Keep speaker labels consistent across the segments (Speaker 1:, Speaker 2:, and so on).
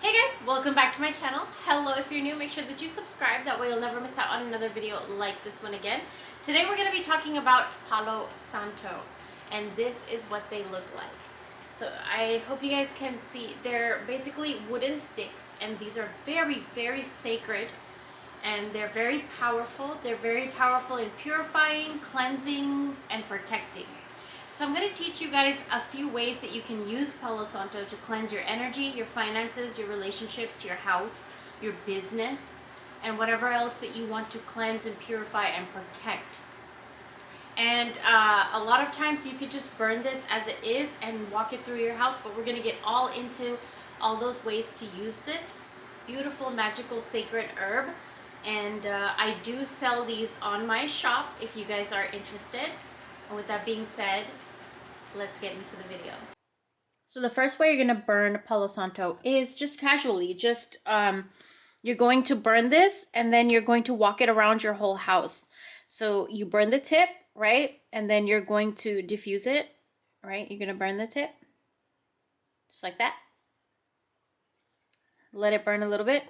Speaker 1: Hey guys, welcome back to my channel. Hello, if you're new, make sure that you subscribe. That way you'll never miss out on another video like this one again. Today we're going to be talking about Palo Santo, and this is what they look like. So I hope you guys can see. They're basically wooden sticks, and these are very, very sacred, and they're very powerful. They're very powerful in purifying, cleansing, and protecting. So I'm going to teach you guys a few ways that you can use Palo Santo to cleanse your energy, your finances, your relationships, your house, your business, and whatever else that you want to cleanse and purify and protect. And a lot of times you could just burn this as it is and walk it through your house, but we're going to get all into all those ways to use this beautiful, magical, sacred herb. And I do sell these on my shop if you guys are interested. And with that being said, let's get into the video. So the first way you're going to burn Palo Santo is just casually. You're going to burn this and then you're going to walk it around your whole house. So you burn the tip, right? And then you're going to diffuse it, right? You're going to burn the tip. Just like that. Let it burn a little bit.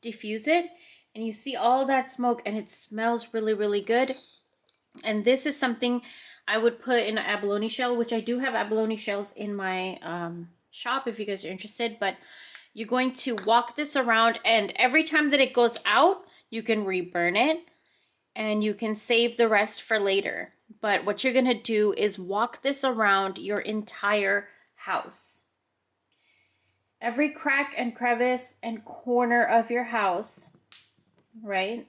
Speaker 1: Diffuse it. And you see all that smoke and it smells really, really good. And this is something I would put in an abalone shell, which I do have abalone shells in my shop if you guys are interested. But you're going to walk this around, and every time that it goes out, you can reburn it and you can save the rest for later. But what you're going to do is walk this around your entire house. Every crack and crevice and corner of your house, right?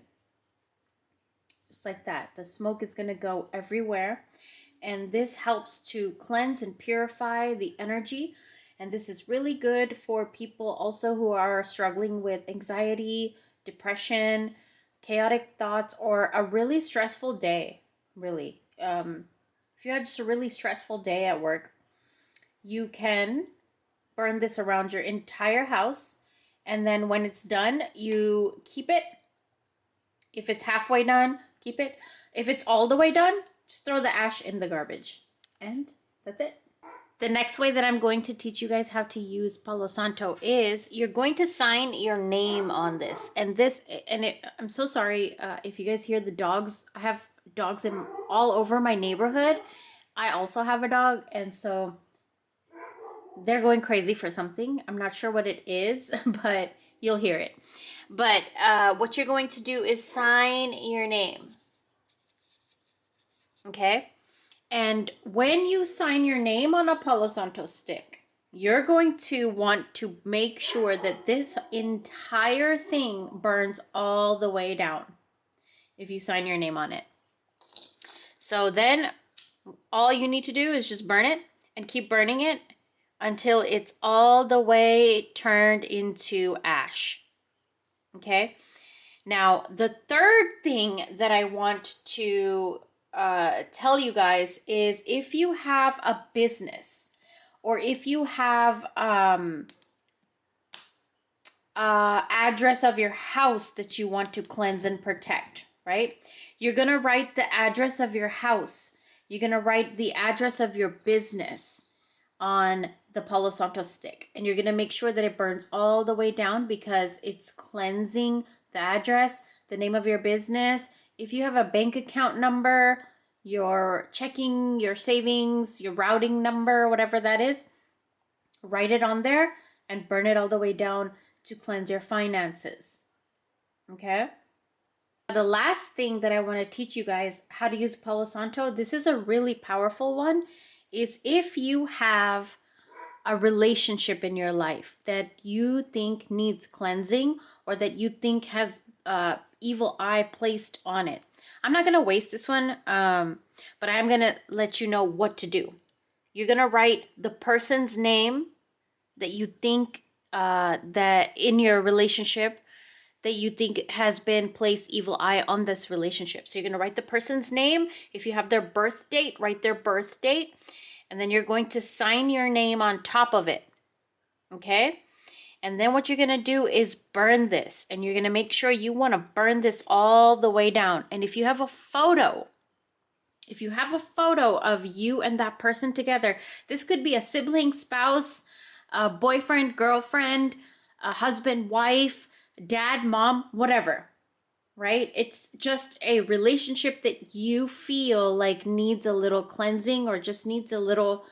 Speaker 1: Just like that. The smoke is going to go everywhere, and this helps to cleanse and purify the energy. And this is really good for people also who are struggling with anxiety, depression, chaotic thoughts, or a really stressful day. Really, if you had just a really stressful day at work, you can burn this around your entire house, and then when it's done, you keep it. If it's halfway done, keep it. If it's all the way done, just throw the ash in the garbage. And that's it. The next way that I'm going to teach you guys how to use Palo Santo is you're going to sign your name on this. And I'm so sorry if you guys hear the dogs. I have dogs all over my neighborhood. I also have a dog, and so they're going crazy for something. I'm not sure what it is, but you'll hear it. But what you're going to do is sign your name. Okay? And when you sign your name on a Palo Santo stick, you're going to want to make sure that this entire thing burns all the way down if you sign your name on it. So then all you need to do is just burn it and keep burning it until it's all the way turned into ash. Okay? Now, the third thing that I want to tell you guys is if you have a business or if you have address of your house that you want to cleanse and protect, right? You're going to write the address of your house. You're going to write the address of your business on the Palo Santo stick, and you're going to make sure that it burns all the way down because it's cleansing the address, the name of your business. If you have a bank account number, your checking, your savings, your routing number, whatever that is, write it on there and burn it all the way down to cleanse your finances. Okay? The last thing that I want to teach you guys how to use Palo Santo, this is a really powerful one, is if you have a relationship in your life that you think needs cleansing or that you think has evil eye placed on it. I'm not going to waste this one, but I'm going to let you know what to do. You're going to write the person's name that you think that in your relationship that you think has been placed evil eye on this relationship. So you're going to write the person's name. If you have their birth date, write their birth date. And then you're going to sign your name on top of it. Okay? And then what you're going to do is burn this. And you're going to make sure you want to burn this all the way down. And if you have a photo of you and that person together, this could be a sibling, spouse, a boyfriend, girlfriend, a husband, wife, dad, mom, whatever, right? It's just a relationship that you feel like needs a little cleansing or just needs a little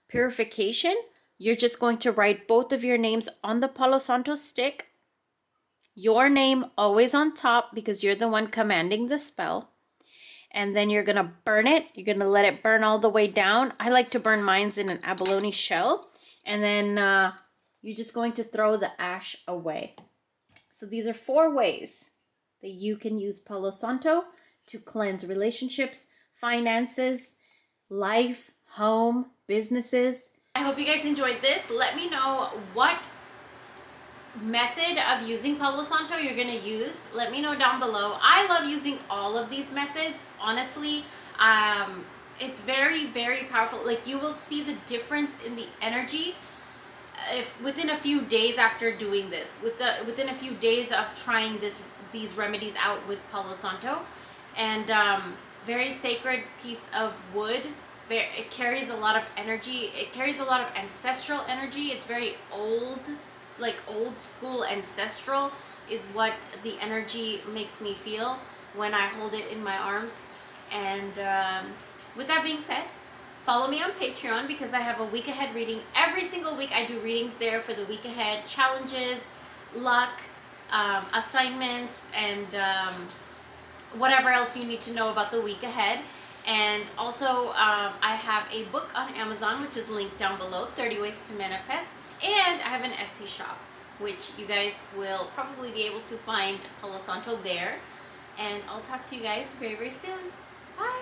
Speaker 1: purification. You're just going to write both of your names on the Palo Santo stick. Your name always on top because you're the one commanding the spell. And then you're going to burn it. You're going to let it burn all the way down. I like to burn mine in an abalone shell. And then you're just going to throw the ash away. So these are 4 ways that you can use Palo Santo to cleanse relationships, finances, life, home, businesses. I hope you guys enjoyed this. Let me know what method of using Palo Santo you're gonna use. Let me know down below. I love using all of these methods, honestly. It's very, very powerful. Like, you will see the difference in the energy if within a few days after doing this, within a few days of trying these remedies out with Palo Santo. And very sacred piece of wood. It carries a lot of energy. It carries a lot of ancestral energy. It's very old, like old school ancestral is what the energy makes me feel when I hold it in my arms. And with that being said, follow me on Patreon because I have a week ahead reading. Every single week I do readings there for the week ahead, challenges, luck, assignments, and whatever else you need to know about the week ahead. And also I have a book on Amazon, which is linked down below, 30 Ways to Manifest. And I have an Etsy shop, which you guys will probably be able to find Palo Santo there. And I'll talk to you guys very, very soon.